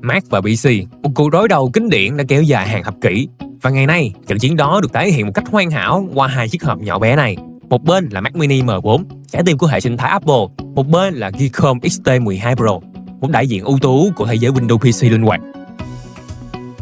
Mac và PC, một cuộc đối đầu kinh điển đã kéo dài hàng thập kỷ. Và ngày nay, trận chiến đó được tái hiện một cách hoàn hảo qua hai chiếc hộp nhỏ bé này. Một bên là Mac Mini M4, trái tim của hệ sinh thái Apple. Một bên là Geekom XT12 Pro, một đại diện ưu tú của thế giới Windows PC linh hoạt.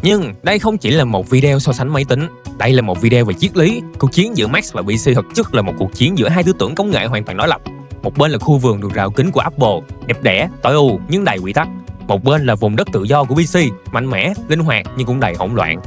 Nhưng đây không chỉ là một video so sánh máy tính, đây là một video về triết lý. Cuộc chiến giữa Mac và PC thực chất là một cuộc chiến giữa hai tư tưởng công nghệ hoàn toàn đối lập. Một bên là khu vườn được rào kính của Apple, đẹp đẽ, tối ưu nhưng đầy quy tắc. Một bên là vùng đất tự do của PC, mạnh mẽ, linh hoạt nhưng cũng đầy hỗn loạn.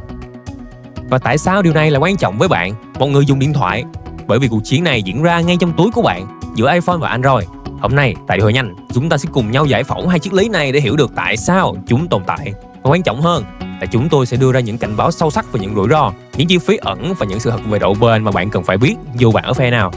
Và tại sao điều này là quan trọng với bạn, một người dùng điện thoại? Bởi vì cuộc chiến này diễn ra ngay trong túi của bạn, giữa iPhone và Android. Hôm nay, tại Điều Hội Nhanh, chúng ta sẽ cùng nhau giải phẫu hai triết lý này để hiểu được tại sao chúng tồn tại. Và quan trọng hơn là chúng tôi sẽ đưa ra những cảnh báo sâu sắc về những rủi ro, những chi phí ẩn và những sự thật về độ bền mà bạn cần phải biết dù bạn ở phe nào.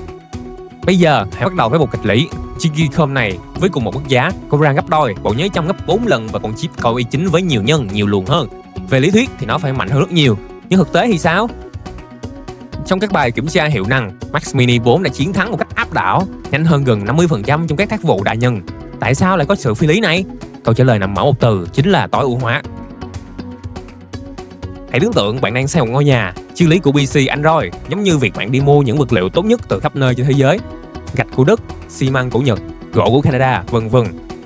Bây giờ, hãy bắt đầu với một kịch lý. Chiếc Geekom này với cùng một mức giá, có RAM gấp đôi, bộ nhớ trong gấp 4 lần và còn chip Core i9 với nhiều nhân, nhiều luồng hơn. Về lý thuyết thì nó phải mạnh hơn rất nhiều, nhưng thực tế thì sao? Trong các bài kiểm tra hiệu năng, Mac Mini 4 đã chiến thắng một cách áp đảo, nhanh hơn gần 50% trong các tác vụ đa nhân. Tại sao lại có sự phi lý này? Câu trả lời nằm ở một từ, chính là tối ưu hóa. Hãy tưởng tượng bạn đang xây một ngôi nhà, triết lý của PC Android giống như việc bạn đi mua những vật liệu tốt nhất từ khắp nơi trên thế giới. Gạch của Đức, xi măng của Nhật, gỗ của Canada, vân vân.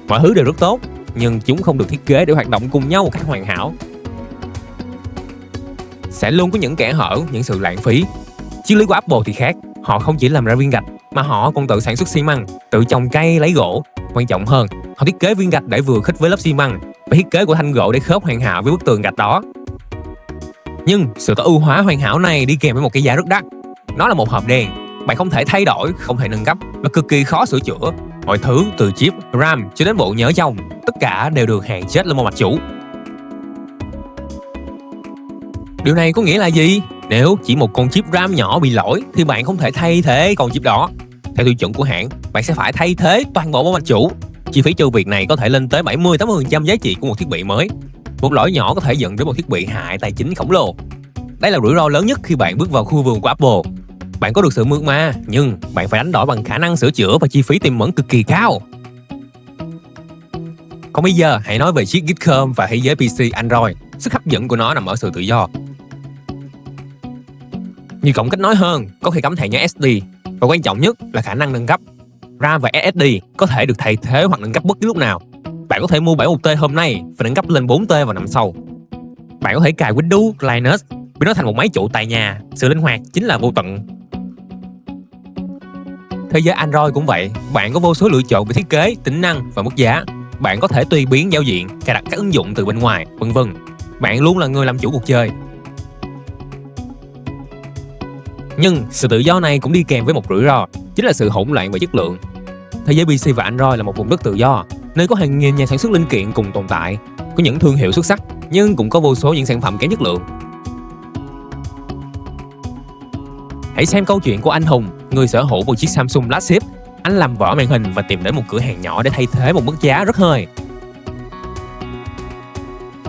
Mọi thứ đều rất tốt, nhưng chúng không được thiết kế để hoạt động cùng nhau một cách hoàn hảo. Sẽ luôn có những kẽ hở, những sự lãng phí. Triết lý của Apple thì khác, họ không chỉ làm ra viên gạch mà họ còn tự sản xuất xi măng, tự trồng cây lấy gỗ. Quan trọng hơn, họ thiết kế viên gạch để vừa khít với lớp xi măng và thiết kế của thanh gỗ để khớp hoàn hảo với bức tường gạch đó. Nhưng sự tối ưu hóa hoàn hảo này đi kèm với một cái giá rất đắt. Nó là một hộp đen, bạn không thể thay đổi, không thể nâng cấp và cực kỳ khó sửa chữa. Mọi thứ từ chip, RAM cho đến bộ nhớ trong, tất cả đều được hàn chết lên một mạch chủ. Điều này có nghĩa là gì? Nếu chỉ một con chip RAM nhỏ bị lỗi thì bạn không thể thay thế con chip đó. Theo tiêu chuẩn của hãng, bạn sẽ phải thay thế toàn bộ mạch chủ. Chi phí cho việc này có thể lên tới 70-80% giá trị của một thiết bị mới. Một lỗi nhỏ có thể dẫn đến một thiết bị hại tài chính khổng lồ. Đây là rủi ro lớn nhất khi bạn bước vào khu vườn của Apple. Bạn có được sự mượt mà, nhưng bạn phải đánh đổi bằng khả năng sửa chữa và chi phí tiềm ẩn cực kỳ cao. Còn bây giờ, hãy nói về chiếc Geekom và thế giới PC Android. Sức hấp dẫn của nó nằm ở sự tự do. Nhiều cổng kết nối hơn, có thể cắm thẻ nhớ SD, và quan trọng nhất là khả năng nâng cấp. RAM và SSD có thể được thay thế hoặc nâng cấp bất cứ lúc nào. Bạn có thể mua 71T hôm nay và nâng cấp lên 4T vào năm sau. Bạn có thể cài Windows, Linux, biến nó thành một máy chủ tại nhà. Sự linh hoạt chính là vô tận. Thế giới Android cũng vậy, bạn có vô số lựa chọn về thiết kế, tính năng và mức giá. Bạn có thể tùy biến giao diện, cài đặt các ứng dụng từ bên ngoài, vân vân. Bạn luôn là người làm chủ cuộc chơi. Nhưng sự tự do này cũng đi kèm với một rủi ro, chính là sự hỗn loạn về chất lượng. Thế giới PC và Android là một vùng đất tự do, nơi có hàng nghìn nhà sản xuất linh kiện cùng tồn tại. Có những thương hiệu xuất sắc, nhưng cũng có vô số những sản phẩm kém chất lượng. Hãy xem câu chuyện của anh Hùng, người sở hữu một chiếc Samsung flagship. Anh làm vỡ màn hình và tìm đến một cửa hàng nhỏ để thay thế một mức giá rất hơi.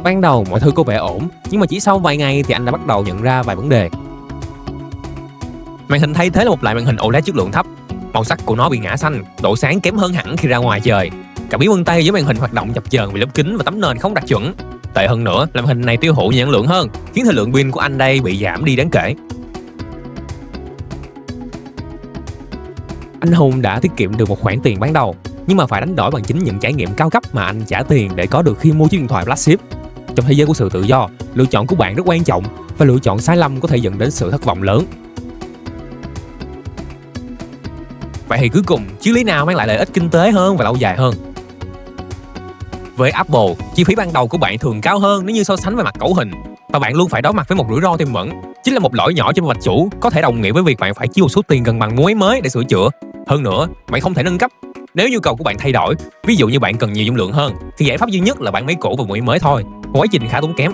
Ban đầu mọi thứ có vẻ ổn, nhưng mà chỉ sau vài ngày thì anh đã bắt đầu nhận ra vài vấn đề. Màn hình thay thế là một loại màn hình OLED chất lượng thấp. Màu sắc của nó bị ngã xanh, độ sáng kém hơn hẳn khi ra ngoài trời. Cảm biến vân tay với màn hình hoạt động chập chờn vì lớp kính và tấm nền không đạt chuẩn. Tệ hơn nữa là màn hình này tiêu thụ nhiều năng lượng hơn, khiến thời lượng pin của anh đây bị giảm đi đáng kể. Anh Hùng đã tiết kiệm được một khoản tiền ban đầu, nhưng mà phải đánh đổi bằng chính những trải nghiệm cao cấp mà anh trả tiền để có được khi mua chiếc điện thoại flagship. Trong thế giới của sự tự do, lựa chọn của bạn rất quan trọng và lựa chọn sai lầm có thể dẫn đến sự thất vọng lớn. Vậy thì cuối cùng, triết lý nào mang lại lợi ích kinh tế hơn và lâu dài hơn? Với Apple, chi phí ban đầu của bạn thường cao hơn nếu như so sánh với mặt cấu hình, và bạn luôn phải đối mặt với một rủi ro tiềm ẩn, chính là một lỗi nhỏ trên mạch chủ có thể đồng nghĩa với việc bạn phải chi một số tiền gần bằng mua máy mới để sửa chữa. Hơn nữa, bạn không thể nâng cấp. Nếu nhu cầu của bạn thay đổi, ví dụ như bạn cần nhiều dung lượng hơn, thì giải pháp duy nhất là bán máy cũ và mua máy mới thôi. Một quá trình khá tốn kém.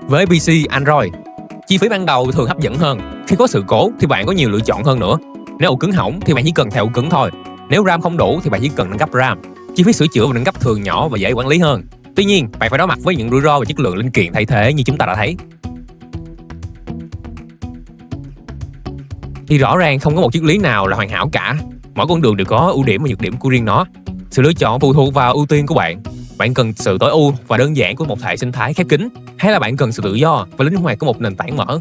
Với PC Android, chi phí ban đầu thường hấp dẫn hơn. Khi có sự cố thì bạn có nhiều lựa chọn hơn nữa. Nếu ổ cứng hỏng thì bạn chỉ cần thay ổ cứng thôi. Nếu RAM không đủ thì bạn chỉ cần nâng cấp RAM. Chi phí sửa chữa và nâng cấp thường nhỏ và dễ quản lý hơn. Tuy nhiên, bạn phải đối mặt với những rủi ro về chất lượng linh kiện thay thế như chúng ta đã thấy. Thì rõ ràng không có một triết lý nào là hoàn hảo cả. Mỗi con đường đều có ưu điểm và nhược điểm của riêng nó. Sự lựa chọn phụ thuộc vào ưu tiên của bạn. Bạn cần sự tối ưu và đơn giản của một hệ sinh thái khép kín, hay là bạn cần sự tự do và linh hoạt của một nền tảng mở?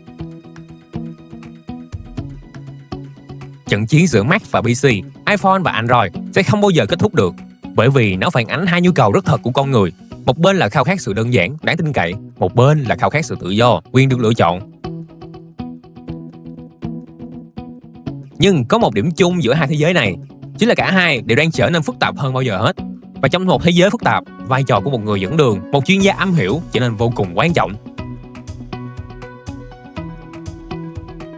Trận chiến giữa Mac và PC, iPhone và Android sẽ không bao giờ kết thúc được, bởi vì nó phản ánh hai nhu cầu rất thật của con người. Một bên là khao khát sự đơn giản, đáng tin cậy, một bên là khao khát sự tự do, quyền được lựa chọn. Nhưng có một điểm chung giữa hai thế giới này, chính là cả hai đều đang trở nên phức tạp hơn bao giờ hết. Và trong một thế giới phức tạp, vai trò của một người dẫn đường, một chuyên gia am hiểu trở nên vô cùng quan trọng.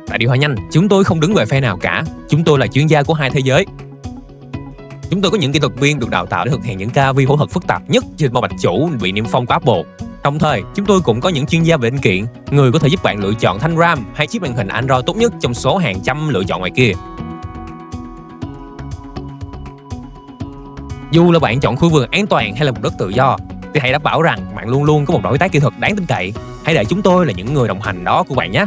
Tại Điều Hòa Nhanh, chúng tôi không đứng về phe nào cả. Chúng tôi là chuyên gia của hai thế giới. Chúng tôi có những kỹ thuật viên được đào tạo để thực hiện những ca vi phẫu thuật phức tạp nhất trên mô bạch chủ bị niêm phong của Apple. Đồng thời, chúng tôi cũng có những chuyên gia về linh kiện, người có thể giúp bạn lựa chọn thanh RAM hay chiếc màn hình Android tốt nhất trong số hàng trăm lựa chọn ngoài kia. Dù là bạn chọn khu vườn an toàn hay là vùng đất tự do, thì hãy đảm bảo rằng bạn luôn luôn có một đối tác kỹ thuật đáng tin cậy. Hãy để chúng tôi là những người đồng hành đó của bạn nhé.